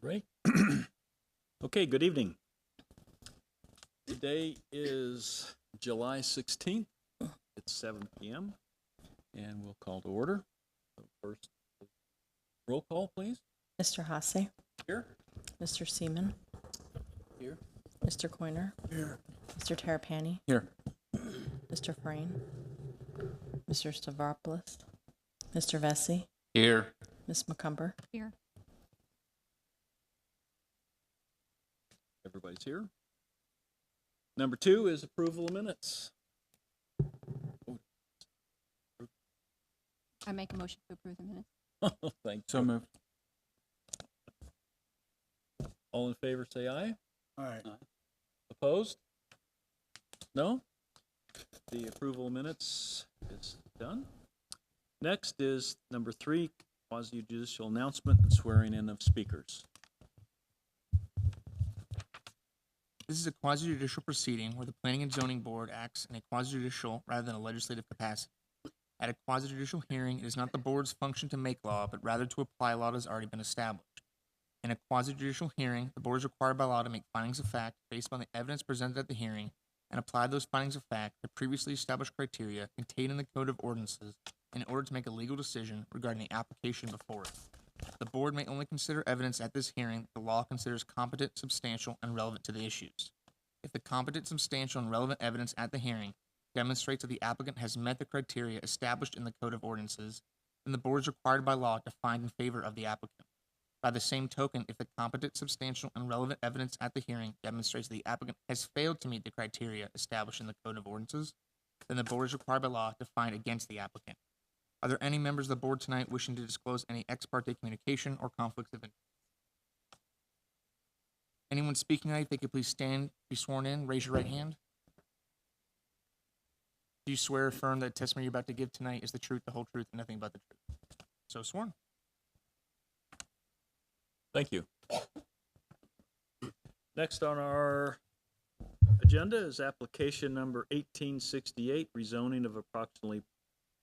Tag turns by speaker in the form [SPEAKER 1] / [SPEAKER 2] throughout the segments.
[SPEAKER 1] Great. Okay, good evening. Today is July 16th. It's 7 p.m. and we'll call to order. So first, roll call, please.
[SPEAKER 2] Mr. Hasse,
[SPEAKER 1] Here.
[SPEAKER 2] Mr. Seaman,
[SPEAKER 1] Here.
[SPEAKER 2] Mr. Coiner,
[SPEAKER 1] Here.
[SPEAKER 2] Mr. Terrapini,
[SPEAKER 1] Here.
[SPEAKER 2] Mr. Frayne, Mr. Stavropoulos, Mr. Vesey,
[SPEAKER 3] Here.
[SPEAKER 2] Ms. McCumber.
[SPEAKER 4] Here.
[SPEAKER 1] Everybody's here. Number 2 is approval of minutes.
[SPEAKER 4] I make a motion to approve the minutes.
[SPEAKER 1] Thank
[SPEAKER 3] So
[SPEAKER 1] you.
[SPEAKER 3] moved.
[SPEAKER 1] All in favor, say aye.
[SPEAKER 3] Aye.
[SPEAKER 1] Opposed? No? The approval of minutes is done. Next is number 3, quasi-judicial announcement and swearing in of speakers.
[SPEAKER 3] This is a quasi-judicial proceeding where the Planning and Zoning Board acts in a quasi-judicial rather than a legislative capacity. At a quasi-judicial hearing, it is not the board's function to make law, but rather to apply law that has already been established. In a quasi-judicial hearing, the board is required by law to make findings of fact based on the evidence presented at the hearing and apply those findings of fact to previously established criteria contained in the Code of Ordinances in order to make a legal decision regarding the application before it. The board may only consider evidence at this hearing that the law considers competent, substantial, and relevant to the issues. If the competent, substantial, and relevant evidence at the hearing demonstrates that the applicant has met the criteria established in the Code of Ordinances, then the board is required by law to find in favor of the applicant. By the same token, if the competent, substantial, and relevant evidence at the hearing demonstrates that the applicant has failed to meet the criteria established in the Code of Ordinances, then the board is required by law to find against the applicant. Are there any members of the board tonight wishing to disclose any ex parte communication or conflicts of interest? Anyone speaking tonight, if they could please stand, be sworn in, raise your right hand. Do you swear or affirm that the testimony you're about to give tonight is the truth, the whole truth, and nothing but the truth? So sworn.
[SPEAKER 1] Thank you. Next on our agenda is application number 1868, rezoning of approximately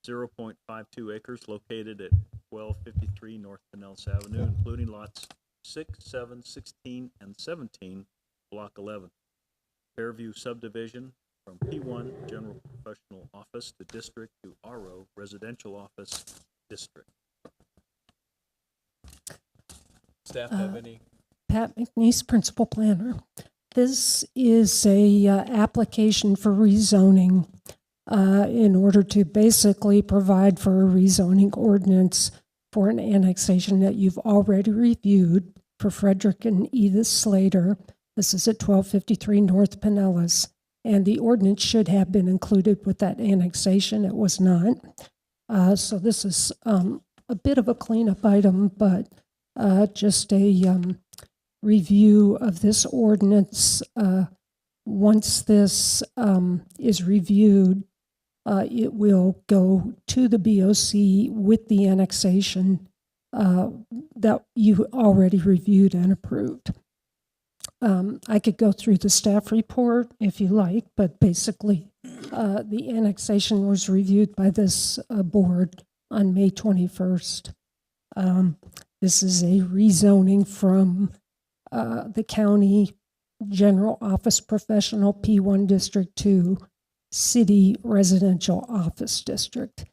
[SPEAKER 1] 0.52 acres located at 1253 North Pinellas Avenue, including lots 6, 7, 16, and 17, Block 11. Fairview subdivision from P1 General Professional Office to District to RO Residential Office District. Staff have any?
[SPEAKER 5] Pat McNeese, Principal Planner. This is a application for rezoning in order to basically provide for a rezoning ordinance for an annexation that you've already reviewed for Frederick and Edith Slater. This is at 1253 North Pinellas, and the ordinance should have been included with that annexation. It was not. So this is a bit of a cleanup item, but just a review of this ordinance. Once this is reviewed, it will go to the BOC with the annexation that you already reviewed and approved. I could go through the staff report if you like, but basically the annexation was reviewed by this board on May 21st. This is a rezoning from the county general office professional P1 district to city residential office district.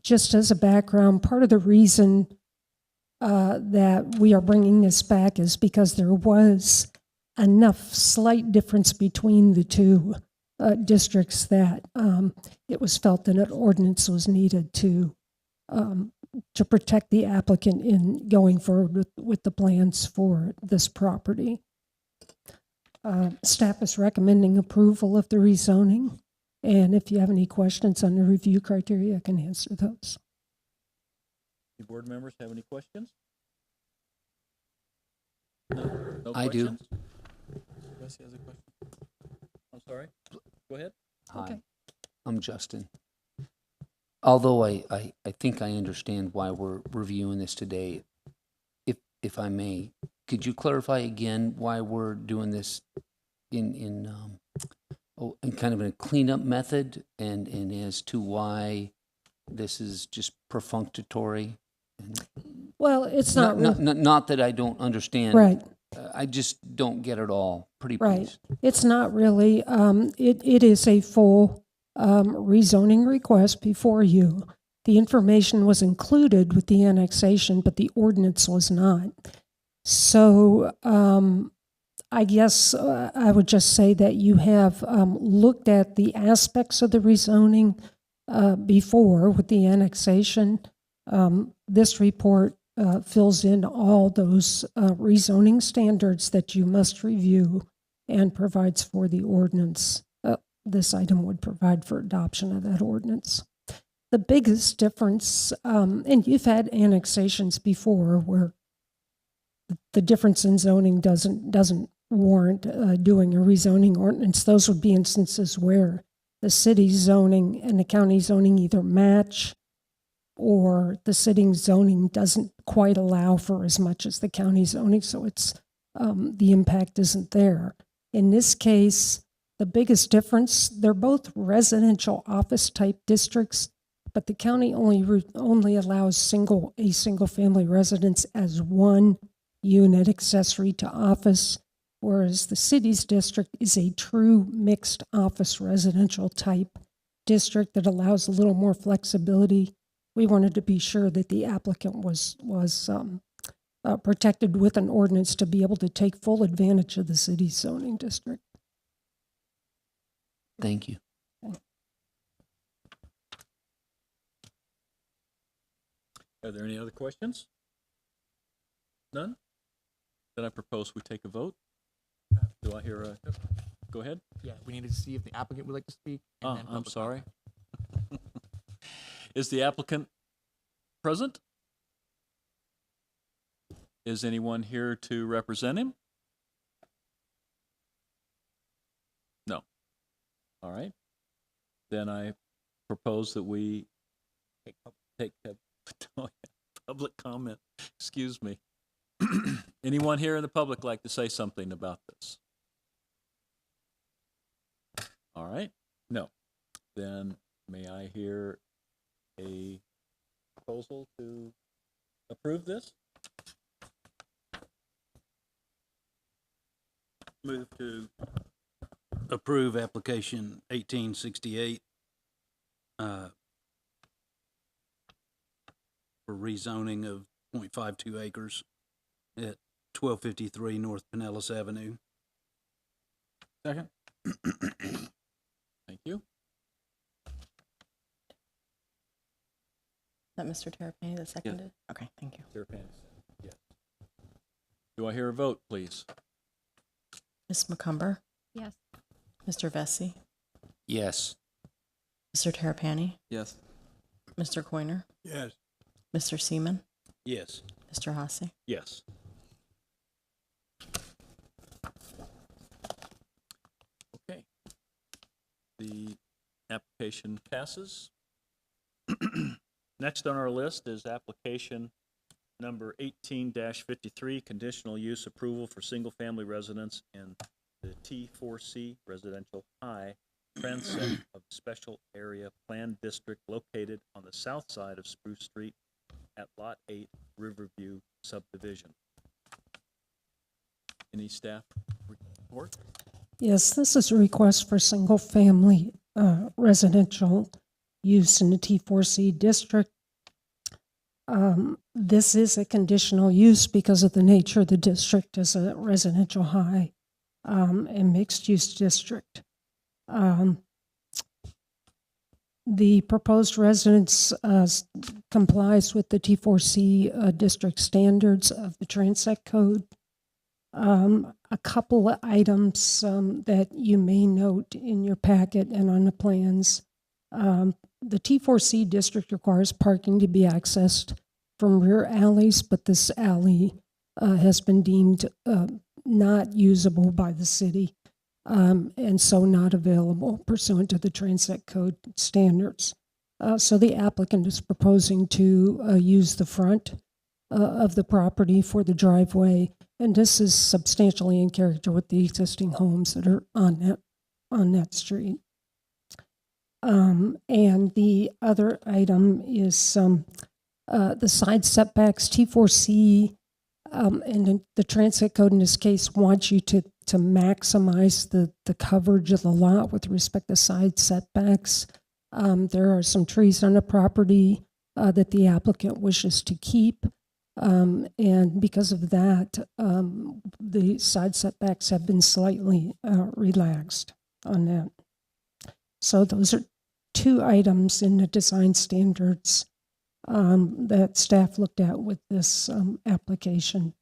[SPEAKER 5] Just as a background, part of the reason that we are bringing this back is because there was enough slight difference between the two districts that it was felt that an ordinance was needed to protect the applicant in going forward with the plans for this property. Staff is recommending approval of the rezoning, and if you have any questions on the review criteria, I can answer those.
[SPEAKER 1] Any board members have any questions? No
[SPEAKER 6] I do.
[SPEAKER 1] questions? Jesse has a question. I'm sorry. Go ahead.
[SPEAKER 6] Hi,
[SPEAKER 5] Okay.
[SPEAKER 6] I'm Justin. Although I think I understand why we're reviewing this today, if I may, could you clarify again why we're doing this in kind of a cleanup method and as to why this is just perfunctory?
[SPEAKER 5] Well, it's not,
[SPEAKER 6] Not that I don't understand.
[SPEAKER 5] right.
[SPEAKER 6] I just don't get it all. Pretty
[SPEAKER 5] Right.
[SPEAKER 6] please.
[SPEAKER 5] It's not really, it is a full rezoning request before you. The information was included with the annexation, but the ordinance was not. So I guess I would just say that you have looked at the aspects of the rezoning before with the annexation. This report fills in all those rezoning standards that you must review and provides for the ordinance. This item would provide for adoption of that ordinance. The biggest difference, and you've had annexations before where the difference in zoning doesn't warrant doing a rezoning ordinance. Those would be instances where the city's zoning and the county zoning either match, or the city zoning doesn't quite allow for as much as the county zoning, so it's the impact isn't there. In this case, the biggest difference, they're both residential office type districts, but the county only allows a single family residence as one unit accessory to office, whereas the city's district is a true mixed office residential type district that allows a little more flexibility. We wanted to be sure that the applicant was protected with an ordinance to be able to take full advantage of the city's zoning district.
[SPEAKER 6] Thank you.
[SPEAKER 1] Are there any other questions? None? Then I propose we take a vote. Do I hear a, go ahead?
[SPEAKER 3] Yeah, we need to see if the applicant would like to speak. and then
[SPEAKER 1] I'm
[SPEAKER 3] public
[SPEAKER 1] sorry. Is the applicant present? Is anyone here to represent him? No. All right. Then I propose that we take public comment. Excuse me. Anyone here in the public like to say something about this? All right. No. Then may I hear a proposal to approve this?
[SPEAKER 4] Move to approve application 1868 for rezoning of 0.52 acres at 1253 North Pinellas Avenue.
[SPEAKER 1] Second. Thank you.
[SPEAKER 2] Is that Mr. Terrapini that seconded? Okay, thank you.
[SPEAKER 1] Yes. Do I hear a vote, please?
[SPEAKER 2] Ms. McCumber?
[SPEAKER 7] Yes.
[SPEAKER 2] Mr. Vesey?
[SPEAKER 6] Yes.
[SPEAKER 2] Mr. Terrapini?
[SPEAKER 1] Yes.
[SPEAKER 2] Mr. Coiner?
[SPEAKER 4] Yes.
[SPEAKER 2] Mr. Seaman?
[SPEAKER 4] Yes.
[SPEAKER 2] Mr. Hasse?
[SPEAKER 1] Yes. Okay. The application passes. Next on our list is application number 18-53, conditional use approval for single-family residence in the T4C residential high transect of special area plan district located on the south side of Spruce Street at Lot 8 Riverview subdivision. Any staff report?
[SPEAKER 5] Yes, this is a request for single-family residential use in the T4C district. This is a conditional use because of the nature of the district as a residential high and mixed-use district. The proposed residence complies with the T4C district standards of the Transect Code. A couple of items that you may note in your packet and on the plans. The T4C district requires parking to be accessed from rear alleys, but this alley has been deemed not usable by the city and so not available pursuant to the Transect Code standards. So the applicant is proposing to use the front of the property for the driveway, and this is substantially in character with the existing homes that are on that street. And the other item is the side setbacks, T4C, and the transit code in this case wants you to maximize the coverage of the lot with respect to side setbacks. There are some trees on the property that the applicant wishes to keep. And because of that, the side setbacks have been slightly relaxed on that. So those are two items in the design standards that staff looked at with this application.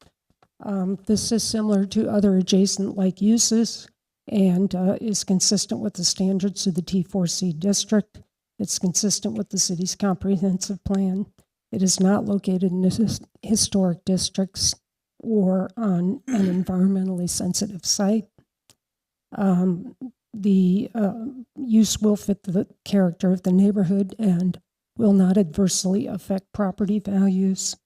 [SPEAKER 5] This is similar to other adjacent like uses and is consistent with the standards of the T4C district. It's consistent with the city's comprehensive plan. It is not located in historic districts or on an environmentally sensitive site. The use will fit the character of the neighborhood and will not adversely affect property values.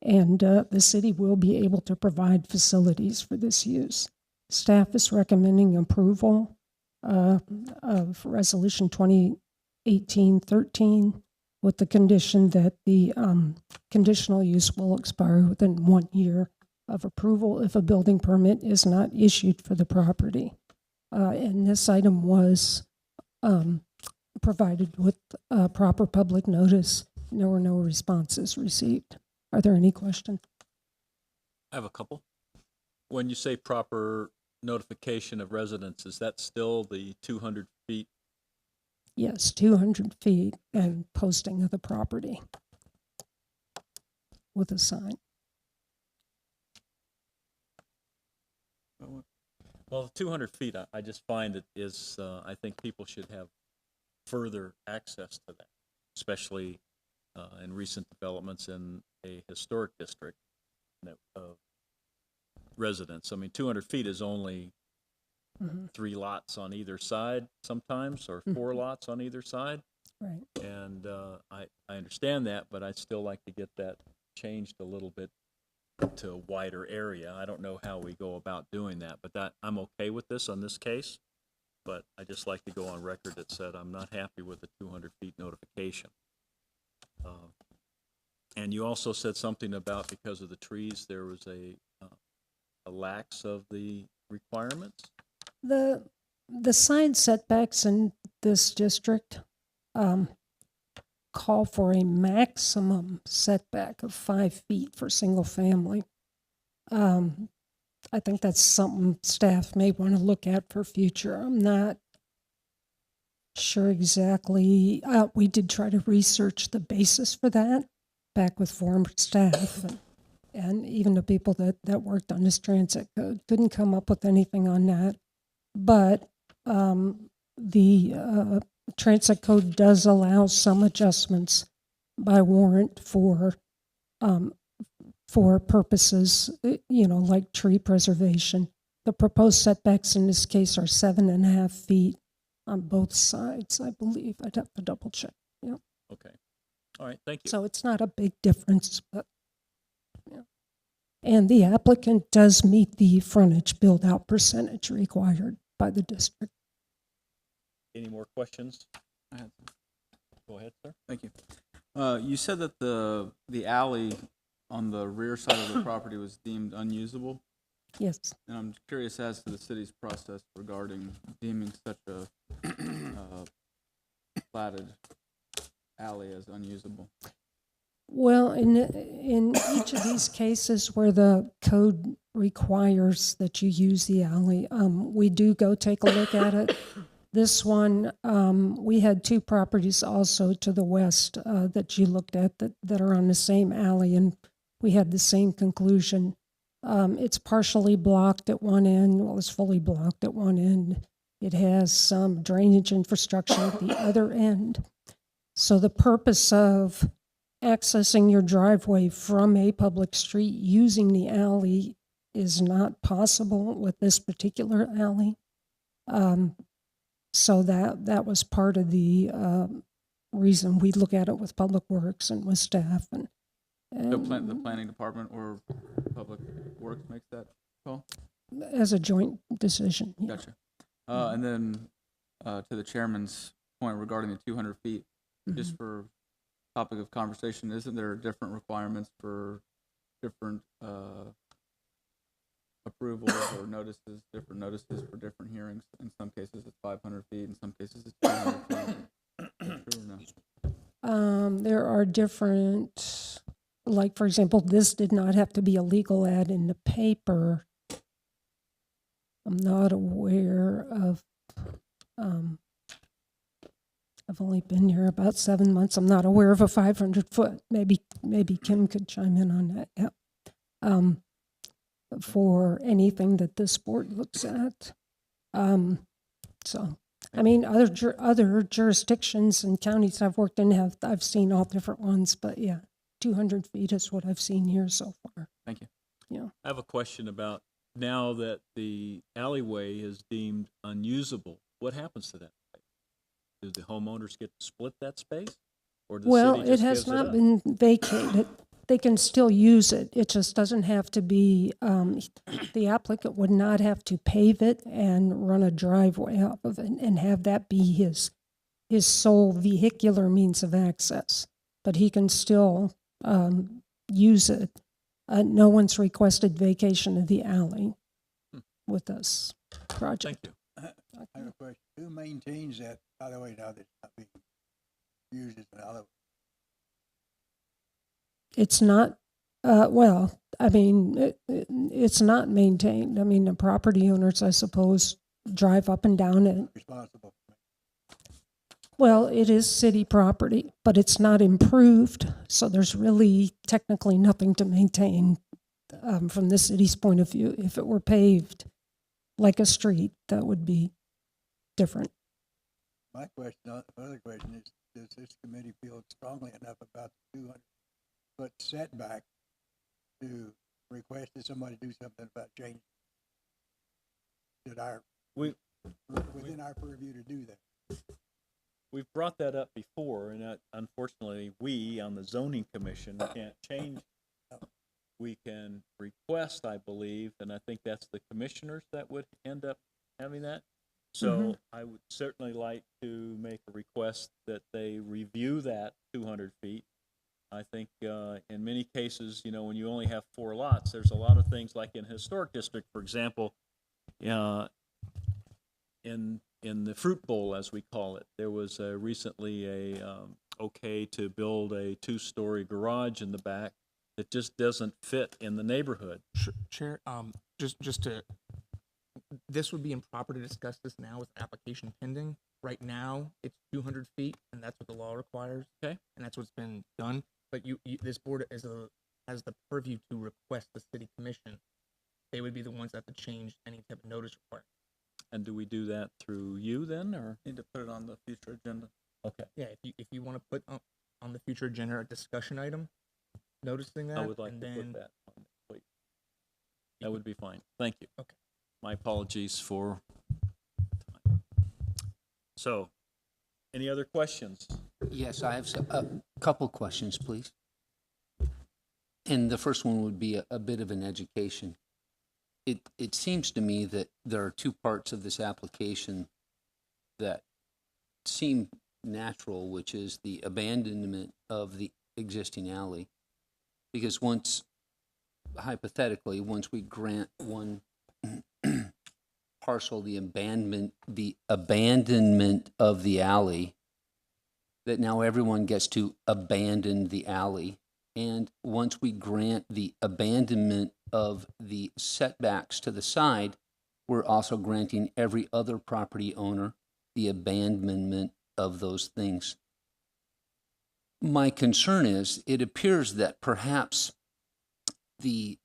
[SPEAKER 5] And the city will be able to provide facilities for this use. Staff is recommending approval of Resolution 2018-13 with the condition that the conditional use will expire within 1 year of approval if a building permit is not issued for the property. And this item was provided with proper public notice. There were no responses received. Are there any questions?
[SPEAKER 1] I have a couple. When you say proper notification of residents, is that still the 200 feet?
[SPEAKER 5] Yes, 200 feet and posting of the property with a sign.
[SPEAKER 1] Well, the 200 feet, I just find it is, I think people should have further access to that, especially in recent developments in a historic district of residents. I mean, 200 feet is only 3 lots on either side sometimes, or 4 lots on either side.
[SPEAKER 5] Right.
[SPEAKER 1] And I understand that, but I'd still like to get that changed a little bit to a wider area. I don't know how we go about doing that, but that I'm okay with this on this case. But I just like to go on record that said I'm not happy with the 200 feet notification. And you also said something about because of the trees, there was a lax of the requirements.
[SPEAKER 5] The side setbacks in this district call for a maximum setback of 5 feet for single family. I think that's something staff may want to look at for future. I'm not sure exactly. We did try to research the basis for that back with former staff and even the people that worked on this transit code. Couldn't come up with anything on that. But the transit code does allow some adjustments by warrant for purposes, like tree preservation. The proposed setbacks in this case are 7.5 feet on both sides, I believe. I'd have to double check. Yeah.
[SPEAKER 1] Okay. All right. Thank you.
[SPEAKER 5] So it's not a big difference, but yeah. And the applicant does meet the frontage build-out percentage required by the district.
[SPEAKER 1] Any more questions? Go ahead, sir.
[SPEAKER 7] Thank you. You said that the alley on the rear side of the property was deemed unusable,
[SPEAKER 5] Yes.
[SPEAKER 7] and I'm curious as to the city's process regarding deeming such a platted alley as unusable.
[SPEAKER 5] Well, in each of these cases where the code requires that you use the alley, we do go take a look at it. This one, we had 2 properties also to the west that you looked at that are on the same alley, and we had the same conclusion. It's partially blocked at one end. Well, it's fully blocked at one end. It has some drainage infrastructure at the other end. So the purpose of accessing your driveway from a public street using the alley is not possible with this particular alley. So that was part of the reason we look at it with Public Works and with staff. And
[SPEAKER 7] The planning department or public works makes that call?
[SPEAKER 5] as a joint decision. Yeah.
[SPEAKER 7] Gotcha. And then to the chairman's point regarding the 200 feet, just for topic of conversation, isn't there different requirements for different approvals or notices, different notices for different hearings? In some cases, it's 500 feet. In some cases, it's 200 feet. True or no?
[SPEAKER 5] There are different, like, for example, this did not have to be a legal ad in the paper. I'm not aware of, I've only been here about 7 months. I'm not aware of a 500-foot. Maybe Kim could chime in on that. Yeah. For anything that this board looks at. So, I mean, other jurisdictions and counties I've worked in I've seen all different ones, but yeah, 200 feet is what I've seen here so far.
[SPEAKER 7] Thank you.
[SPEAKER 5] Yeah.
[SPEAKER 1] I have a question about now that the alleyway is deemed unusable, what happens to that space? Do the homeowners get to split that space? Or the
[SPEAKER 5] Well,
[SPEAKER 1] city
[SPEAKER 5] it
[SPEAKER 1] just
[SPEAKER 5] has
[SPEAKER 1] gives
[SPEAKER 5] not
[SPEAKER 1] up?
[SPEAKER 5] been vacated. They can still use it. It just doesn't have to be, the applicant would not have to pave it and run a driveway off of it and have that be his sole vehicular means of access. But he can still use it. No one's requested vacation of the alley with this project.
[SPEAKER 1] Thank you.
[SPEAKER 8] I have a question. Who maintains that alleyway now that's not being used as an alleyway?
[SPEAKER 5] It's not, well, I mean, it's not maintained. I mean, the property owners, I suppose, drive up and down it.
[SPEAKER 8] Responsible for it?
[SPEAKER 5] Well, it is city property, but it's not improved, so there's really technically nothing to maintain from the city's point of view. If it were paved like a street, that would be different.
[SPEAKER 8] My other question is, does this committee feel strongly enough about the 200-foot setback to request that somebody do something about changing? Within our purview to do that?
[SPEAKER 1] We've brought that up before, and unfortunately, we on the zoning commission can't change. We can request, I believe, and I think that's the commissioners that would end up having that. So I would certainly like to make a request that they review that 200 feet. I think in many cases, you know, when you only have 4 lots, there's a lot of things like in a historic district, for example, in the Fruit Bowl, as we call it, there was recently a okay to build a 2-story garage in the back that just doesn't fit in the neighborhood.
[SPEAKER 3] Chair, just to, this would be improper to discuss this now with application pending. Right now, it's 200 feet, and that's what the law requires.
[SPEAKER 1] Okay.
[SPEAKER 3] And that's what's been done. But this board has the purview to request the city commission. They would be the ones that have to change any type of notice requirement.
[SPEAKER 1] And do we do that through you then, or?
[SPEAKER 7] Need to put it on the future agenda.
[SPEAKER 1] Okay.
[SPEAKER 3] Yeah, if you want to put on the future agenda a discussion item, noticing that,
[SPEAKER 1] I would like
[SPEAKER 3] and
[SPEAKER 1] to
[SPEAKER 3] then
[SPEAKER 1] put that on, please. That would be fine. Thank you.
[SPEAKER 3] Okay.
[SPEAKER 1] My apologies for. So, any other questions?
[SPEAKER 6] Yes, I have a couple questions, please. And the first one would be a bit of an education. It seems to me that there are 2 parts of this application that seem natural, which is the abandonment of the existing alley. Because hypothetically, once we grant one parcel the abandonment of the alley, that now everyone gets to abandon the alley. And once we grant the abandonment of the setbacks to the side, we're also granting every other property owner the abandonment of those things. My concern is, it appears that perhaps the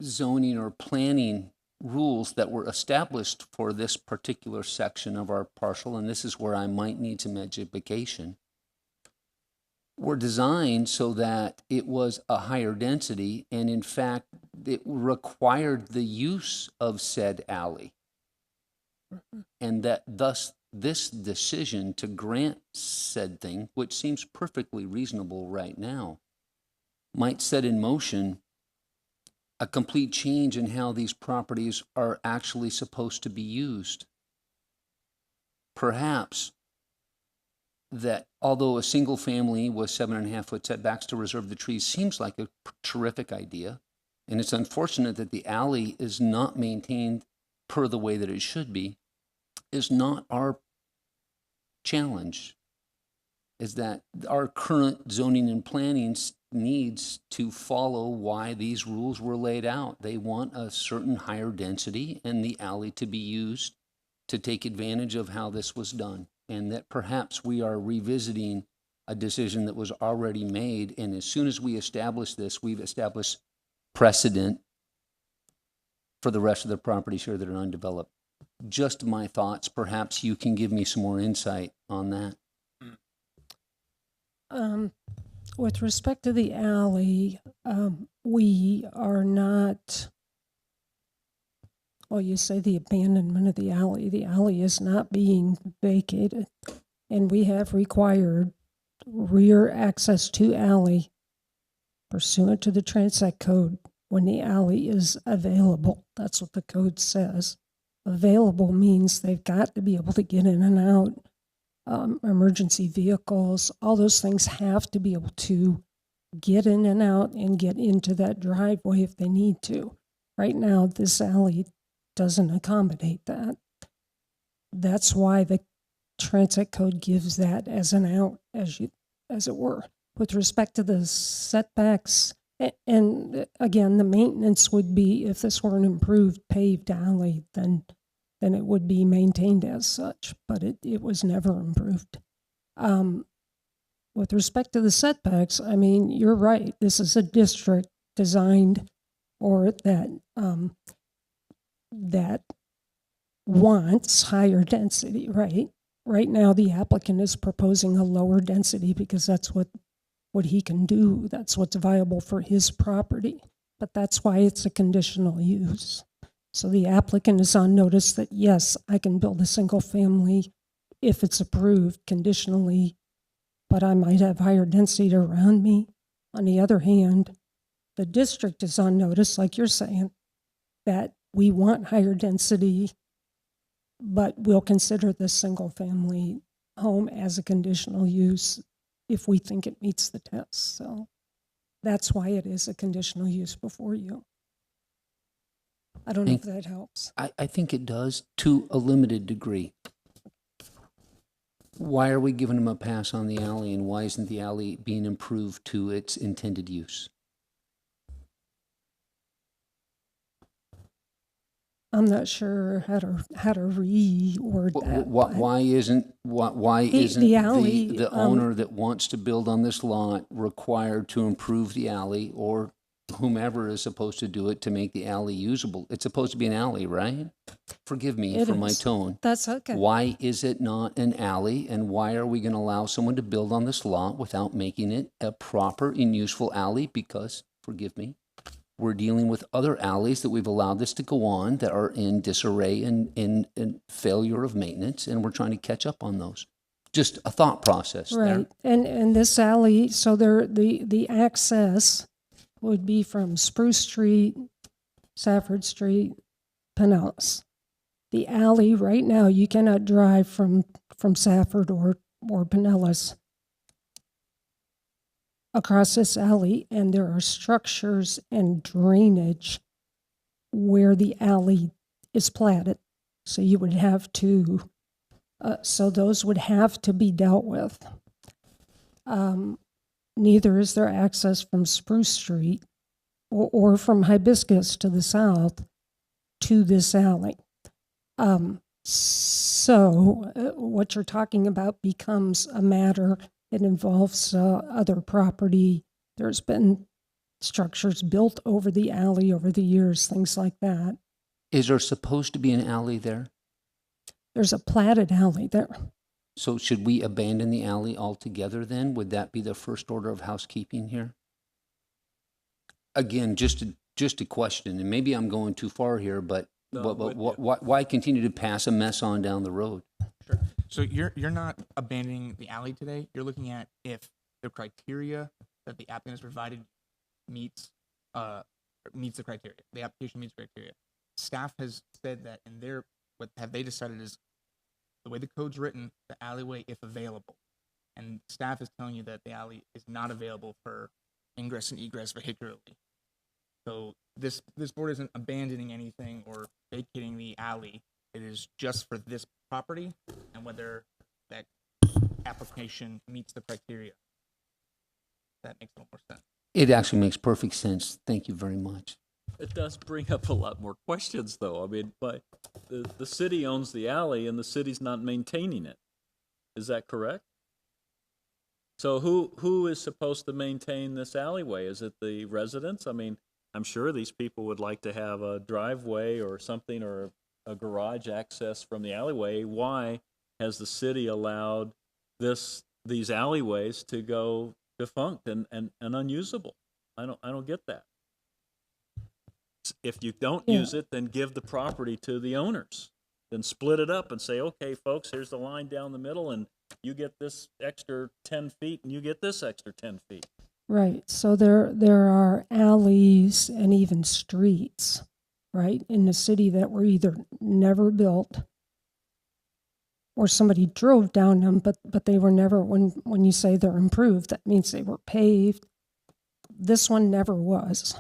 [SPEAKER 6] zoning or planning rules that were established for this particular section of our parcel, and this is where I might need some education, were designed so that it was a higher density, and in fact, it required the use of said alley. And that thus this decision to grant said thing, which seems perfectly reasonable right now, might set in motion a complete change in how these properties are actually supposed to be used. Perhaps that although a single family with 7.5-foot setbacks to reserve the trees seems like a terrific idea, and it's unfortunate that the alley is not maintained per the way that it should be, is not our challenge. Is that our current zoning and planning needs to follow why these rules were laid out. They want a certain higher density and the alley to be used to take advantage of how this was done. And that perhaps we are revisiting a decision that was already made. And as soon as we establish this, we've established precedent for the rest of the properties here that are undeveloped. Just my thoughts. Perhaps you can give me some more insight on that.
[SPEAKER 5] With respect to the alley, we are not, well, you say the abandonment of the alley. The alley is not being vacated, and we have required rear access to alley pursuant to the Transit Code when the alley is available. That's what the code says. Available means they've got to be able to get in and out. Emergency vehicles, all those things have to be able to get in and out and get into that driveway if they need to. Right now, this alley doesn't accommodate that. That's why the Transit Code gives that as an out, as it were. With respect to the setbacks, and again, the maintenance would be, if this were an improved paved alley, then it would be maintained as such, but it was never improved. With respect to the setbacks, I mean, you're right. This is a district designed or that wants higher density, right? Right now, the applicant is proposing a lower density because that's what he can do. That's what's viable for his property. But that's why it's a conditional use. So the applicant is on notice that, yes, I can build a single family if it's approved conditionally, but I might have higher density around me. On the other hand, the district is on notice, like you're saying, that we want higher density, but we'll consider this single family home as a conditional use if we think it meets the test. So that's why it is a conditional use before you. I don't know if that helps.
[SPEAKER 6] I think it does to a limited degree. Why are we giving them a pass on the alley, and why isn't the alley being improved to its intended use?
[SPEAKER 5] I'm not sure how to reword that.
[SPEAKER 6] Why isn't
[SPEAKER 5] the alley,
[SPEAKER 6] the owner that wants to build on this lot required to improve the alley, or whomever is supposed to do it to make the alley usable? It's supposed to be an alley, right? Forgive me for my tone.
[SPEAKER 5] That's okay.
[SPEAKER 6] Why is it not an alley, and why are we going to allow someone to build on this lot without making it a proper and useful alley? Because, forgive me, we're dealing with other alleys that we've allowed this to go on that are in disarray and in failure of maintenance, and we're trying to catch up on those. Just a thought process
[SPEAKER 5] right
[SPEAKER 6] there.
[SPEAKER 5] And this alley, so the access would be from Spruce Street, Safford Street, Pinellas. The alley right now, you cannot drive from Safford or Pinellas across this alley, and there are structures and drainage where the alley is platted. So you would have to, so those would have to be dealt with. Neither is there access from Spruce Street or from Hibiscus to the south to this alley. So what you're talking about becomes a matter. It involves other property. There's been structures built over the alley over the years, things like that.
[SPEAKER 6] Is there supposed to be an alley there?
[SPEAKER 5] There's a platted alley there.
[SPEAKER 6] So should we abandon the alley altogether then? Would that be the first order of housekeeping here? Again, just a question, and maybe I'm going too far here, but why continue to pass a mess on down the road?
[SPEAKER 3] Sure. So you're not abandoning the alley today. You're looking at if the criteria that the applicant has provided meets the criteria. The application meets criteria. Staff has said that what have they decided is the way the code's written, the alleyway, if available, and staff is telling you that the alley is not available for ingress and egress vehicularly. So this board isn't abandoning anything or vacating the alley. It is just for this property and whether that application meets the criteria. That makes a little more sense.
[SPEAKER 6] It actually makes perfect sense. Thank you very much.
[SPEAKER 1] It does bring up a lot more questions, though. I mean, but the city owns the alley, and the city's not maintaining it. Is that correct? So who is supposed to maintain this alleyway? Is it the residents? I mean, I'm sure these people would like to have a driveway or something or a garage access from the alleyway. Why has the city allowed these alleyways to go defunct and unusable? I don't get that. If you don't use it, then give the property to the owners. Then split it up and say, okay, folks, here's the line down the middle, and you get this extra 10 feet, and you get this extra 10 feet.
[SPEAKER 5] Right. So there are alleys and even streets, right, in the city that were either never built or somebody drove down them, but they were never, when you say they're improved, that means they were paved. This one never was.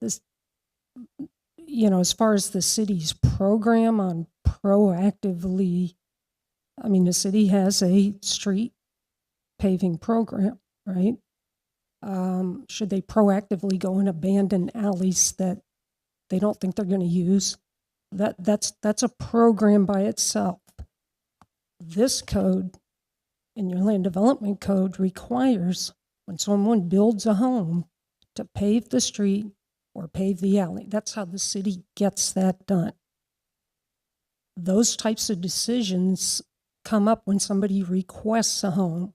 [SPEAKER 5] This, as far as the city's program on proactively, I mean, the city has a street paving program, right? Should they proactively go and abandon alleys that they don't think they're going to use? That's a program by itself. This code, in your land development code, requires when someone builds a home to pave the street or pave the alley. That's how the city gets that done. Those types of decisions come up when somebody requests a home.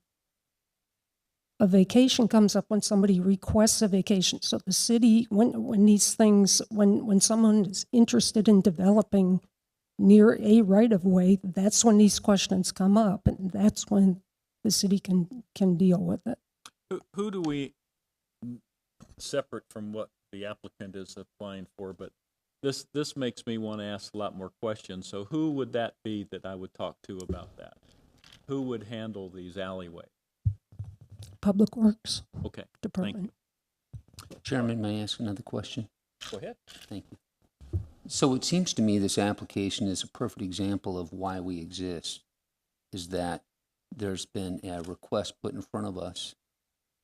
[SPEAKER 5] A vacation comes up when somebody requests a vacation. So the city, when these things, when someone is interested in developing near a right-of-way, that's when these questions come up, and that's when the city can deal with it.
[SPEAKER 1] Who do we, separate from what the applicant is applying for, but this makes me want to ask a lot more questions. So who would that be that I would talk to about that? Who would handle these alleyways?
[SPEAKER 5] Public Works
[SPEAKER 1] Okay,
[SPEAKER 5] Department.
[SPEAKER 6] Chairman, may I ask another question?
[SPEAKER 1] go ahead.
[SPEAKER 6] Thank you. So it seems to me this application is a perfect example of why we exist, is that there's been a request put in front of us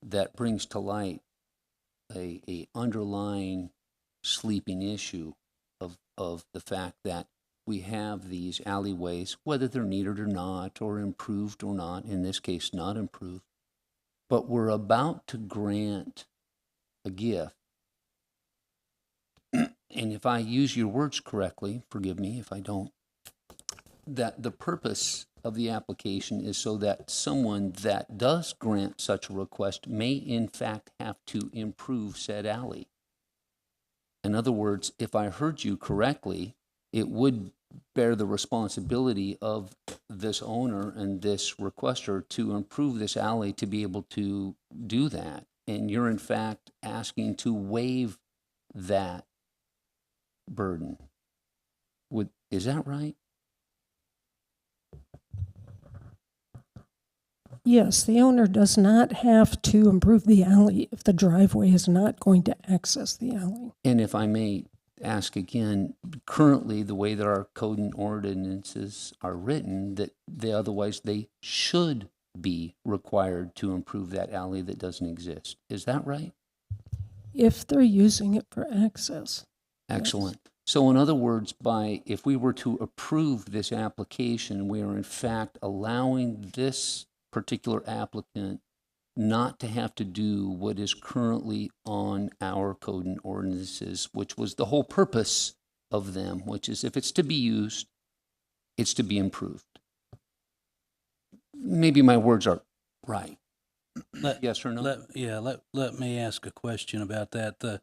[SPEAKER 6] that brings to light a underlying sleeping issue of the fact that we have these alleyways, whether they're needed or not, or improved or not, in this case not improved, but we're about to grant a gift. And if I use your words correctly, forgive me if I don't, that the purpose of the application is so that someone that does grant such a request may in fact have to improve said alley. In other words, if I heard you correctly, it would bear the responsibility of this owner and this requester to improve this alley to be able to do that. And you're in fact asking to waive that burden. Is that right?
[SPEAKER 5] Yes, the owner does not have to improve the alley if the driveway is not going to access the alley.
[SPEAKER 6] And if I may ask again, currently the way that our code and ordinances are written, that otherwise they should be required to improve that alley that doesn't exist. Is that right?
[SPEAKER 5] If they're using it for access.
[SPEAKER 6] Excellent. Yes. So in other words, if we were to approve this application, we are in fact allowing this particular applicant not to have to do what is currently on our code and ordinances, which was the whole purpose of them, which is if it's to be used, it's to be improved. Maybe my words are right. Yes or no?
[SPEAKER 4] Let me ask a question about that.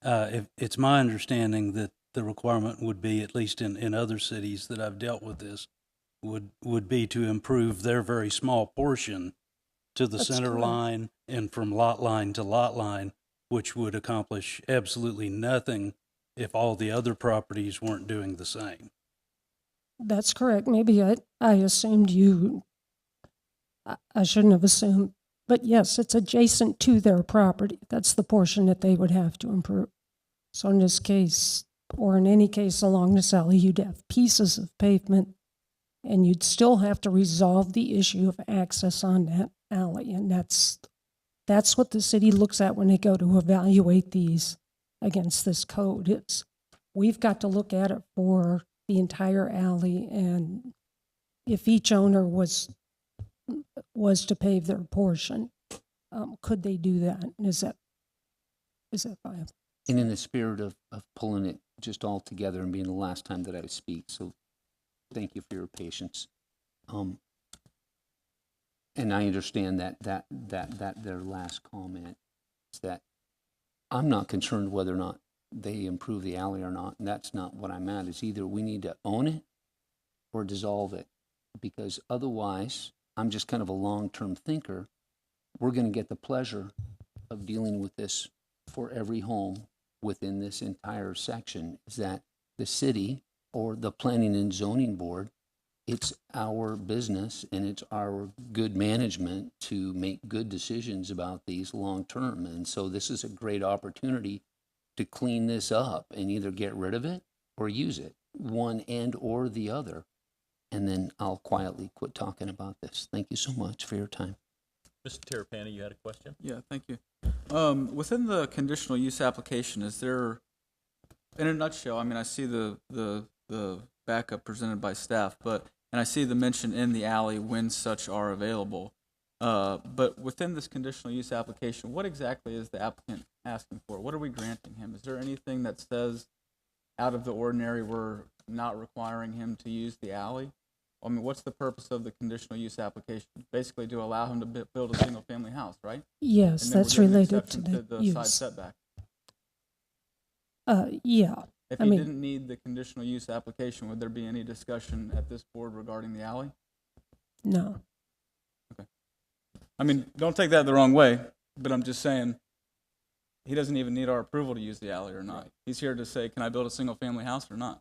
[SPEAKER 4] If it's my understanding that the requirement would be, at least in other cities that I've dealt with this, would be to improve their very small portion to the center
[SPEAKER 5] correct.
[SPEAKER 4] line and from lot line to lot line, which would accomplish absolutely nothing if all the other properties weren't doing the same.
[SPEAKER 5] That's correct. Maybe I assumed you I shouldn't have assumed, but yes, it's adjacent to their property. That's the portion that they would have to improve. So in this case, or in any case along this alley, you'd have pieces of pavement, and you'd still have to resolve the issue of access on that alley. And that's what the city looks at when they go to evaluate these against this code. We've got to look at it for the entire alley, and if each owner was to pave their portion, could they do that? Is that viable?
[SPEAKER 6] And in the spirit of pulling it just all together and being the last time that I speak, so thank you for your patience. And I understand that their last comment is that I'm not concerned whether or not they improve the alley or not, and that's not what I'm at. Is either we need to own it or dissolve it, because otherwise, I'm just kind of a long-term thinker. We're going to get the pleasure of dealing with this for every home within this entire section, is that the city or the planning and zoning board, it's our business and it's our good management to make good decisions about these long-term. And so this is a great opportunity to clean this up and either get rid of it or use it, one and or the other. And then I'll quietly quit talking about this. Thank you so much for your time.
[SPEAKER 1] Mr. Terrapini, you had a question?
[SPEAKER 7] Yeah, thank you. Within the conditional use application, is there, in a nutshell, I mean, I see the backup presented by staff, and I see the mention in the alley when such are available. But within this conditional use application, what exactly is the applicant asking for? What are we granting him? Is there anything that says out of the ordinary we're not requiring him to use the alley? I mean, what's the purpose of the conditional use application? Basically to allow him to build a single family house, right?
[SPEAKER 5] Yes,
[SPEAKER 7] And then
[SPEAKER 5] that's
[SPEAKER 7] we're giving
[SPEAKER 5] related to
[SPEAKER 7] exception
[SPEAKER 5] the
[SPEAKER 7] the side
[SPEAKER 5] use.
[SPEAKER 7] setback.
[SPEAKER 5] Yeah.
[SPEAKER 7] If
[SPEAKER 5] I
[SPEAKER 7] he
[SPEAKER 5] mean-
[SPEAKER 7] didn't need the conditional use application, would there be any discussion at this board regarding the alley?
[SPEAKER 5] No.
[SPEAKER 7] I mean, don't take that the wrong way, but I'm just saying, he doesn't even need our approval to use the alley or not. He's here to say, can I build a single family house or not?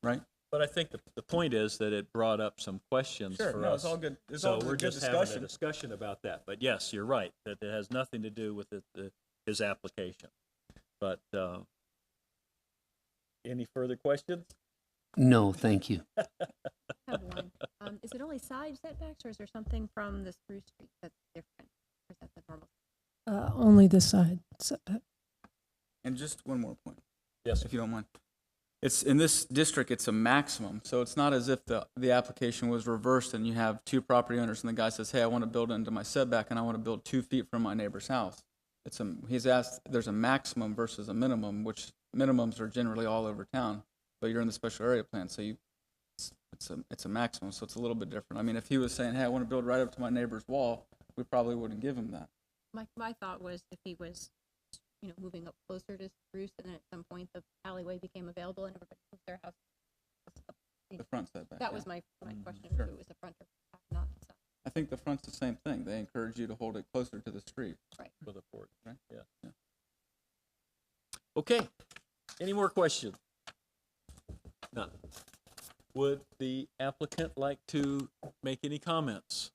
[SPEAKER 7] Right?
[SPEAKER 1] But I think the point is that it brought up some questions for us.
[SPEAKER 7] Sure, no, it's all good. It's
[SPEAKER 1] So
[SPEAKER 7] all
[SPEAKER 1] we're
[SPEAKER 7] good
[SPEAKER 1] just having a
[SPEAKER 7] discussion.
[SPEAKER 1] discussion about that. But yes, you're right, that it has nothing to do with his application. But any further questions?
[SPEAKER 6] No, thank you.
[SPEAKER 9] I have one. Is it only side setbacks, or is there something from the Spruce Street that's different? Or is that the normal?
[SPEAKER 5] Only the side setback.
[SPEAKER 7] And just one more point,
[SPEAKER 1] Yes.
[SPEAKER 7] if you don't mind. It's in this district, it's a maximum. So it's not as if the application was reversed and you have two property owners and the guy says, hey, I want to build into my setback and I want to build 2 feet from my neighbor's house. He's asked, there's a maximum versus a minimum, which minimums are generally all over town, but you're in the special area plan, so it's a maximum, so it's a little bit different. I mean, if he was saying, hey, I want to build right up to my neighbor's wall, we probably wouldn't give him that.
[SPEAKER 9] My thought was if he was, moving up closer to Spruce, and then at some point the alleyway became available and everybody moved their house.
[SPEAKER 7] The front setback.
[SPEAKER 9] That
[SPEAKER 7] yeah.
[SPEAKER 9] was my question.
[SPEAKER 7] Sure.
[SPEAKER 9] If it was the front or not the side.
[SPEAKER 7] I think the front's the same thing. They encourage you to hold it closer to the street.
[SPEAKER 9] Right.
[SPEAKER 1] For the porch,
[SPEAKER 7] Right?
[SPEAKER 1] yeah. Okay, any more questions? None. Would the applicant like to make any comments?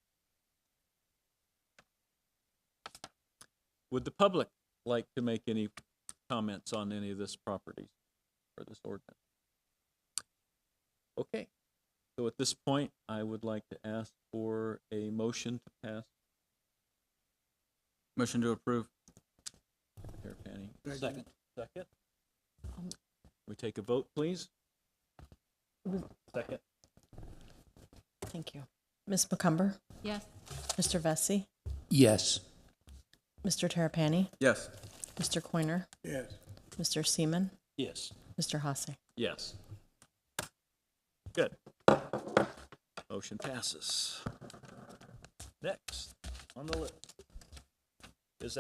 [SPEAKER 1] Would the public like to make any comments on any of this properties or this ordinance? Okay, so at this point, I would like to ask for a motion to pass.
[SPEAKER 7] Motion to approve.
[SPEAKER 1] Terrapini.
[SPEAKER 8] Second.
[SPEAKER 1] Second. We take a vote, please. Second.
[SPEAKER 2] Thank you. Ms. McCumber,
[SPEAKER 9] Yes.
[SPEAKER 2] Mr. Vesey,
[SPEAKER 6] Yes.
[SPEAKER 2] Mr. Terrapini,
[SPEAKER 7] Yes.
[SPEAKER 2] Mr. Coiner,
[SPEAKER 8] Yes.
[SPEAKER 2] Mr. Seaman,
[SPEAKER 1] Yes.
[SPEAKER 2] Mr. Hasse.
[SPEAKER 1] Yes. Good. Motion passes. Next on the list is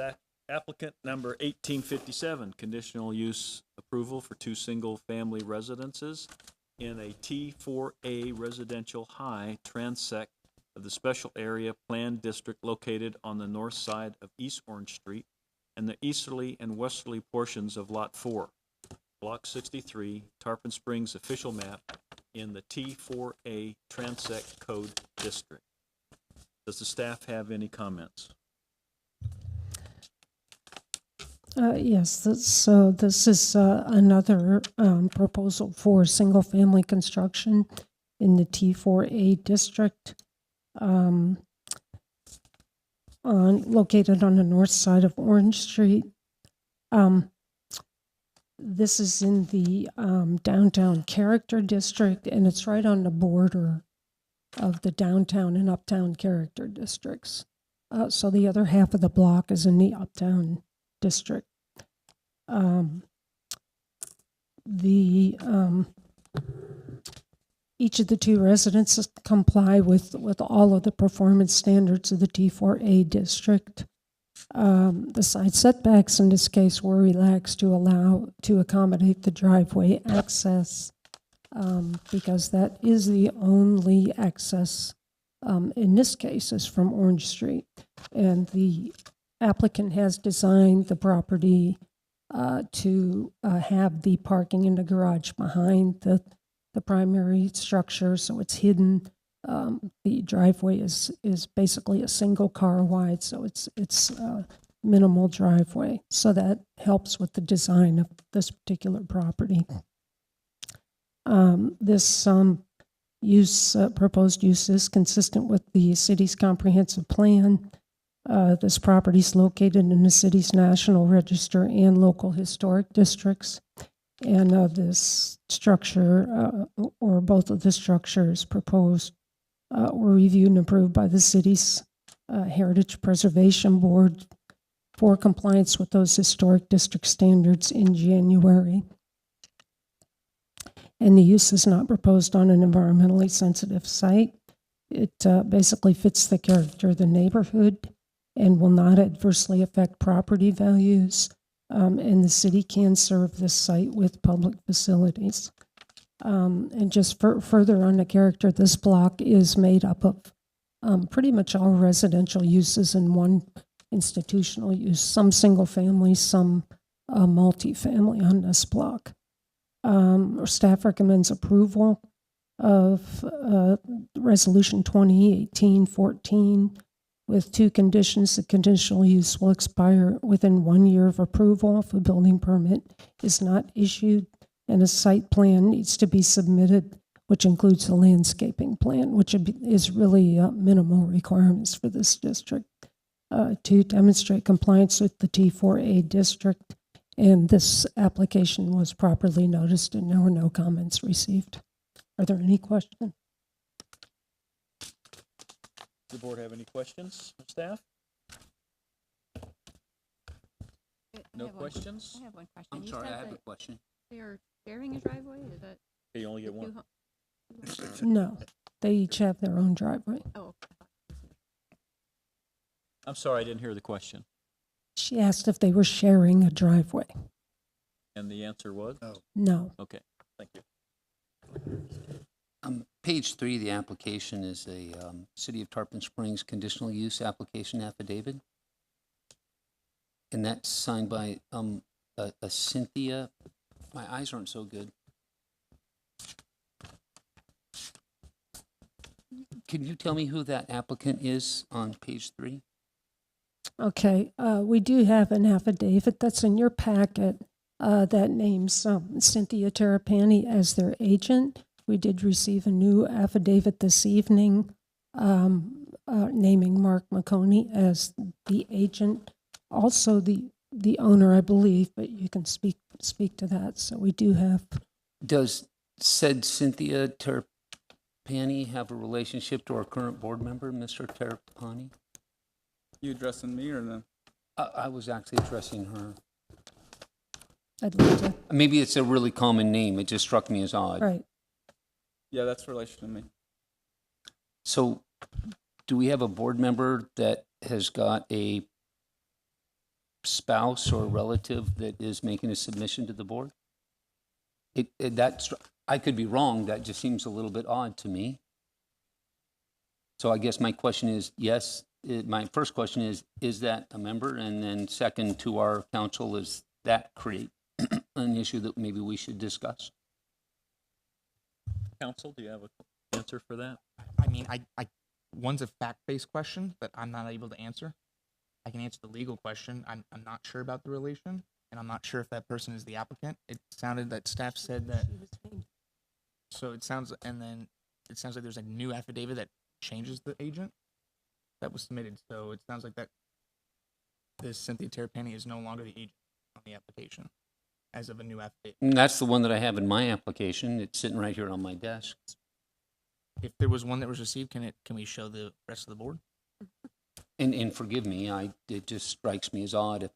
[SPEAKER 1] applicant number 1857, conditional use approval for 2 single-family residences in a T4A residential high transect of the special area planned district located on the north side of East Orange Street and the easterly and westerly portions of Lot 4, Block 63, Tarpon Springs official map in the T4A Transect Code District. Does the staff have any comments?
[SPEAKER 5] Yes, so this is another proposal for single-family construction in the T4A district, located on the north side of Orange Street. This is in the downtown character district, and it's right on the border of the downtown and uptown character districts. So the other half of the block is in the uptown district. Each of the two residences comply with all of the performance standards of the T4A district. The side setbacks in this case were relaxed to accommodate the driveway access, because that is the only access in this case is from Orange Street. And the applicant has designed the property to have the parking in the garage behind the primary structure, so it's hidden. The driveway is basically a single car wide, so it's minimal driveway. So that helps with the design of this particular property. This proposed use is consistent with the city's comprehensive plan. This property is located in the city's National Register and local historic districts. And this structure, or both of the structures proposed, were reviewed and approved by the city's Heritage Preservation Board for compliance with those historic district standards in January. And the use is not proposed on an environmentally sensitive site. It basically fits the character of the neighborhood and will not adversely affect property values. And the city can serve this site with public facilities. And just further on the character, this block is made up of pretty much all residential uses and one institutional use, some single family, some multifamily on this block. Staff recommends approval of Resolution 2018-14 with two conditions. The conditional use will expire within 1 year of approval if a building permit is not issued, and a site plan needs to be submitted, which includes a landscaping plan, which is really minimal requirements for this district, to demonstrate compliance with the T4A district. And this application was properly noticed and there were no comments received. Are there any questions?
[SPEAKER 1] Does the board have any questions of staff? No questions?
[SPEAKER 9] I have one question.
[SPEAKER 6] I'm
[SPEAKER 9] You
[SPEAKER 6] sorry,
[SPEAKER 9] said
[SPEAKER 6] I have a
[SPEAKER 9] that
[SPEAKER 6] question.
[SPEAKER 9] they're sharing a driveway? Is that
[SPEAKER 1] You only get
[SPEAKER 9] the
[SPEAKER 1] one.
[SPEAKER 5] No, they each have their own driveway.
[SPEAKER 9] Oh,
[SPEAKER 1] I'm sorry, I didn't hear the question.
[SPEAKER 5] She asked if they were sharing a driveway.
[SPEAKER 1] And the answer was?
[SPEAKER 5] No.
[SPEAKER 1] Okay, thank you.
[SPEAKER 6] Page 3 of the application is a City of Tarpon Springs conditional use application affidavit. And that's signed by a Cynthia. My eyes aren't so good. Can you tell me who that applicant is on page 3?
[SPEAKER 5] Okay, we do have an affidavit that's in your packet that names Cynthia Terrapini as their agent. We did receive a new affidavit this evening naming Mark McConey as the agent, also the owner, I believe, but you can speak to that. So we do have.
[SPEAKER 6] Does said Cynthia Terrapini have a relationship to our current board member, Mr. Terrapini?
[SPEAKER 7] You addressing me or them?
[SPEAKER 6] I was actually addressing her.
[SPEAKER 5] I'd like to.
[SPEAKER 6] Maybe it's a really common name. It just struck me as odd.
[SPEAKER 5] Right.
[SPEAKER 7] Yeah, that's relation to me.
[SPEAKER 6] So, do we have a board member that has got a spouse or relative that is making a submission to the board? I could be wrong. That just seems a little bit odd to me. So I guess my question is, yes. My first question is that a member? And then second to our council, is that create an issue that maybe we should discuss?
[SPEAKER 1] Council, do you have an answer for that?
[SPEAKER 3] I mean, I one's a fact-based question that I'm not able to answer. I can answer the legal question. I'm not sure about the relation, and I'm not sure if that person is the applicant. It sounded that staff said that. So it sounds, and then it sounds like there's a new affidavit that changes the agent that was submitted. So it sounds like that this Cynthia Terrapini is no longer the agent on the application as of a new affidavit.
[SPEAKER 6] And that's the one that I have in my application. It's sitting right here on my desk.
[SPEAKER 3] If there was one that was received, can we show the rest of the board?
[SPEAKER 6] And forgive me, it just strikes me as odd. If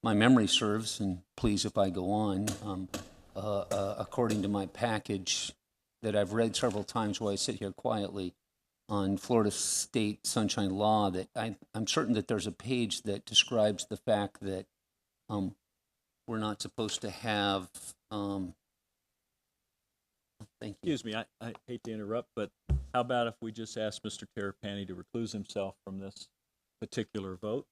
[SPEAKER 6] my memory serves, and please if I go on, according to my package that I've read several times while I sit here quietly on Florida state sunshine law, that I'm certain that there's a page that describes the fact that we're not supposed to have, thank you.
[SPEAKER 1] Excuse me, I hate to interrupt, but how about if we just ask Mr. Terrapini to recluse himself from this particular vote?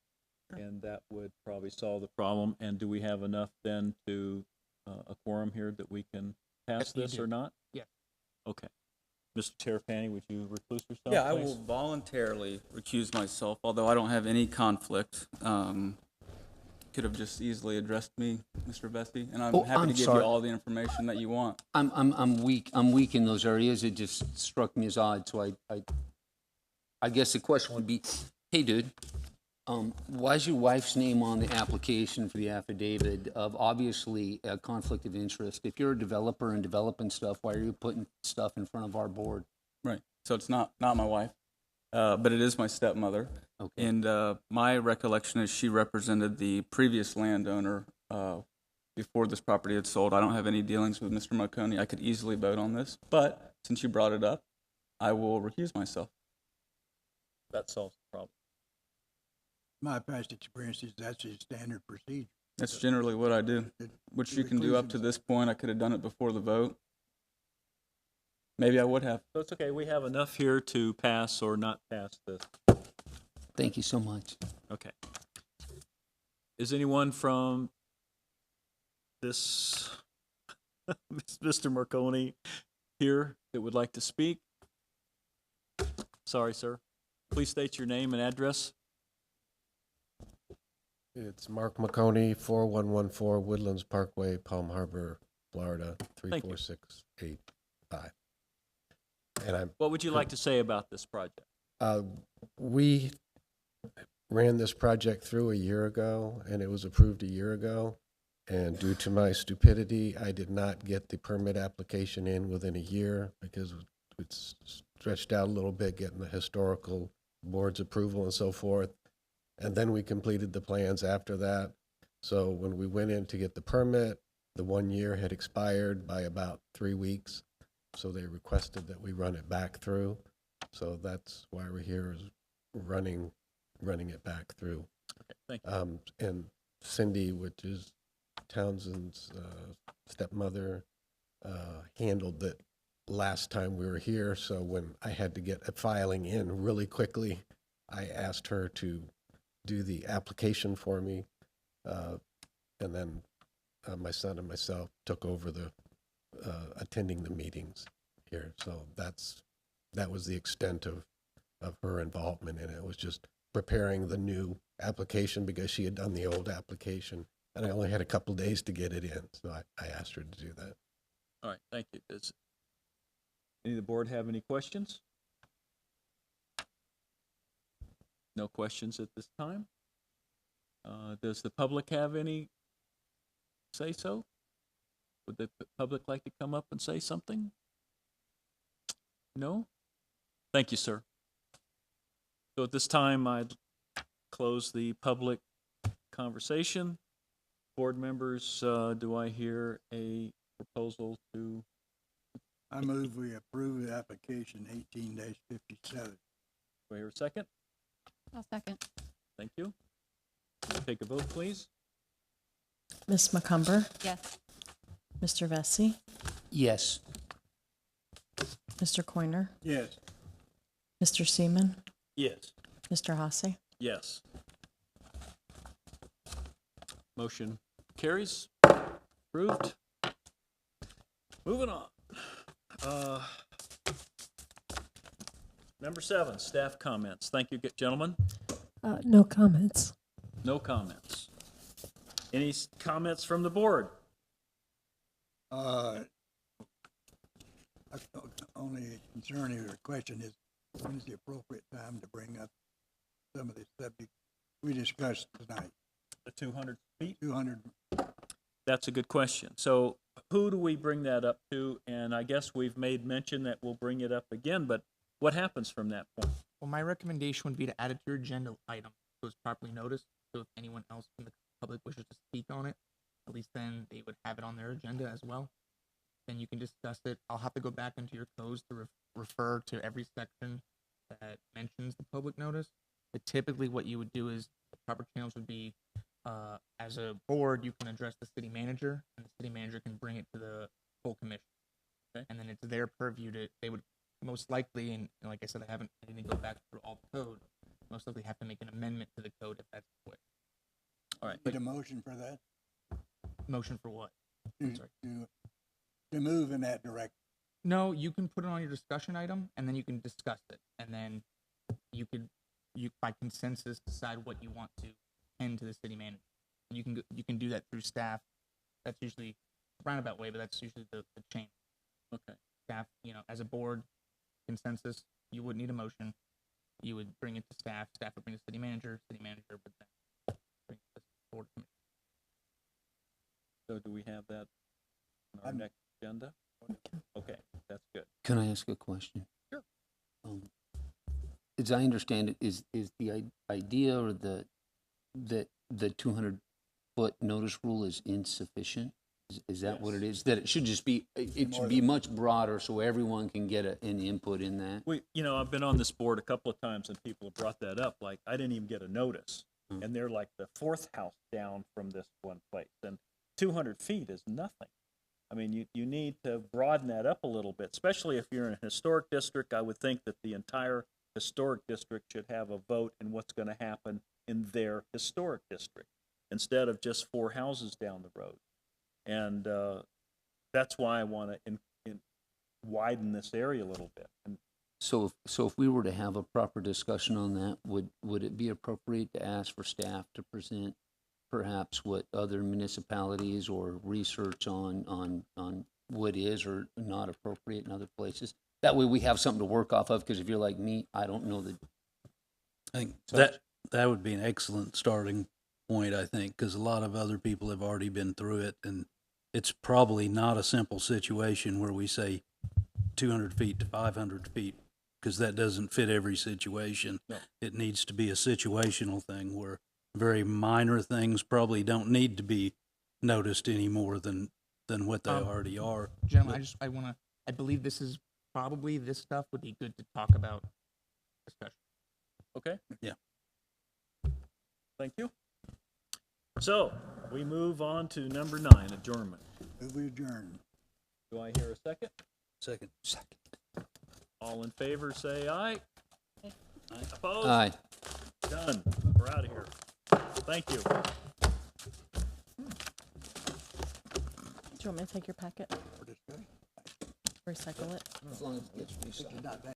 [SPEAKER 1] And that would probably solve the problem. And do we have enough then to a quorum here that we can pass
[SPEAKER 3] Yes, we
[SPEAKER 1] this
[SPEAKER 3] do.
[SPEAKER 1] or not?
[SPEAKER 3] Yeah.
[SPEAKER 1] Okay. Mr. Terrapini, would you recluse yourself,
[SPEAKER 7] Yeah, I
[SPEAKER 1] please?
[SPEAKER 7] will voluntarily recuse myself, although I don't have any conflict. Could have just easily addressed me, Mr. Bessie, and I'm
[SPEAKER 6] Oh,
[SPEAKER 7] happy
[SPEAKER 6] I'm
[SPEAKER 7] to give
[SPEAKER 6] sorry.
[SPEAKER 7] you all the information that you want.
[SPEAKER 6] I'm weak in those areas. It just struck me as odd. So I guess the question would be, hey, dude, why is your wife's name on the application for the affidavit of obviously a conflict of interest? If you're a developer and developing stuff, why are you putting stuff in front of our board?
[SPEAKER 7] Right. So it's not my wife, but it is my stepmother.
[SPEAKER 6] Okay.
[SPEAKER 7] And my recollection is she represented the previous landowner before this property had sold. I don't have any dealings with Mr. Marconi. I could easily vote on this, but since you brought it up, I will recuse myself.
[SPEAKER 1] That solves the problem.
[SPEAKER 8] My past experience is that's a standard procedure.
[SPEAKER 7] That's generally what I do, which you can do up to this point. I could have done it before the vote. Maybe I would have.
[SPEAKER 1] So it's okay, we have enough here to pass or not pass this.
[SPEAKER 6] Thank you so much.
[SPEAKER 1] Okay. Is anyone from this, Mr. Marconi here that would like to speak? Sorry, sir. Please state your name and address.
[SPEAKER 10] It's Mark McConey, 4114 Woodlands Parkway, Palm Harbor, Florida,
[SPEAKER 1] Thank you.
[SPEAKER 10] 34685. And
[SPEAKER 1] What would you like to say about this project?
[SPEAKER 10] we ran this project through a year ago, and it was approved a year ago. And due to my stupidity, I did not get the permit application in within a year because it's stretched out a little bit, getting the historical board's approval and so forth. And then we completed the plans after that. So when we went in to get the permit, the 1 year had expired by about 3 weeks. So they requested that we run it back through. So that's why we're here, is running it back through.
[SPEAKER 1] Okay, thank you.
[SPEAKER 10] And Cindy, which is Townsend's stepmother, handled it last time we were here. So when I had to get a filing in really quickly, I asked her to do the application for me. And then my son and myself took over the attending the meetings here. So that was the extent of her involvement in it. It was just preparing the new application because she had done the old application, and I only had a couple of days to get it in. So I asked her to do that.
[SPEAKER 1] All right, thank you. Does any of the board have any questions? No questions at this time. Does the public have any say so? Would the public like to come up and say something? No? Thank you, sir. So at this time, I'd close the public conversation. Board members, do I hear a proposal to?
[SPEAKER 8] I move we approve the application 18-57.
[SPEAKER 1] Do I hear a second?
[SPEAKER 9] I'll second.
[SPEAKER 1] Thank you. Take a vote, please.
[SPEAKER 2] Ms. McCumber,
[SPEAKER 9] Yes.
[SPEAKER 2] Mr. Vesey,
[SPEAKER 6] Yes.
[SPEAKER 2] Mr. Coiner,
[SPEAKER 8] Yes.
[SPEAKER 2] Mr. Seaman,
[SPEAKER 1] Yes.
[SPEAKER 2] Mr. Hasse.
[SPEAKER 1] Yes. Motion carries. Approved. Moving on. Number 7, staff comments. Thank you, gentlemen.
[SPEAKER 5] No comments.
[SPEAKER 1] No comments. Any comments from the board?
[SPEAKER 8] Only concern or question is, when is the appropriate time to bring up some of the subjects we discussed tonight?
[SPEAKER 1] The 200 feet?
[SPEAKER 8] 200,
[SPEAKER 1] That's a good question. So who do we bring that up to? And I guess we've made mention that we'll bring it up again, but what happens from that point?
[SPEAKER 3] Well, my recommendation would be to add it to your agenda item so it's properly noticed. So if anyone else from the public wishes to speak on it, at least then they would have it on their agenda as well. Then you can discuss it. I'll have to go back into your codes to refer to every section that mentions the public notice. But typically what you would do is the proper channels would be, as a board, you can address the city manager, and the city manager can bring it to the full commission.
[SPEAKER 1] Okay.
[SPEAKER 3] And then it's their purview to, they would most likely, and like I said, I didn't go back through all the code, most likely have to make an amendment to the code if that's the way.
[SPEAKER 1] All right.
[SPEAKER 8] need a motion for that?
[SPEAKER 3] Motion for what?
[SPEAKER 8] To,
[SPEAKER 3] Sorry.
[SPEAKER 8] to move in that direction.
[SPEAKER 3] No, you can put it on your discussion item, and then you can discuss it, and then you by consensus decide what you want to send to the city manager. And you can do that through staff. That's usually a roundabout way, but that's usually the chain.
[SPEAKER 1] Okay.
[SPEAKER 3] Staff, as a board consensus, you would need a motion. You would bring it to staff. Staff would bring it to city manager. City manager would then bring it to the board commission.
[SPEAKER 1] So do we have that on our next agenda? Okay, that's good.
[SPEAKER 6] Can I ask a question?
[SPEAKER 1] Sure.
[SPEAKER 6] As I understand it, is the idea or that the 200-foot notice rule is insufficient? Is that what it is? That it should just be, it should be much broader so everyone can get an input in that?
[SPEAKER 1] I've been on this board a couple of times and people have brought that up, like, I didn't even get a notice. And they're like the 4th house down from this one place. And 200 feet is nothing. I mean, you need to broaden that up a little bit, especially if you're in a historic district. I would think that the entire historic district should have a vote in what's going to happen in their historic district, instead of just 4 houses down the road. And that's why I want to widen this area a little bit. And
[SPEAKER 6] So if we were to have a proper discussion on that, would it be appropriate to ask for staff to present perhaps what other municipalities or research on what is or not appropriate in other places? That way we have something to work off of, because if you're like me, I don't know the.
[SPEAKER 4] I think that would be an excellent starting point, I think, because a lot of other people have already been through it, and it's probably not a simple situation where we say 200 feet to 500 feet, because that doesn't fit every situation.
[SPEAKER 1] No.
[SPEAKER 4] It needs to be a situational thing where very minor things probably don't need to be noticed any more than what they already are.
[SPEAKER 3] Gentlemen, I believe this stuff would be good to talk about discussion.
[SPEAKER 1] okay?
[SPEAKER 4] Yeah.
[SPEAKER 1] Thank you. So we move on to number 9, adjournment.
[SPEAKER 8] Move we adjourn.
[SPEAKER 1] Do I hear a second?
[SPEAKER 4] Second.
[SPEAKER 1] All in favor, say aye. Opposed?
[SPEAKER 6] Aye.
[SPEAKER 1] Done. We're out of here. Thank you.
[SPEAKER 2] Do you want me to take your packet?
[SPEAKER 8] For discussion.
[SPEAKER 2] Recycle it?
[SPEAKER 6] As long as it gets recycled.
[SPEAKER 8] Not that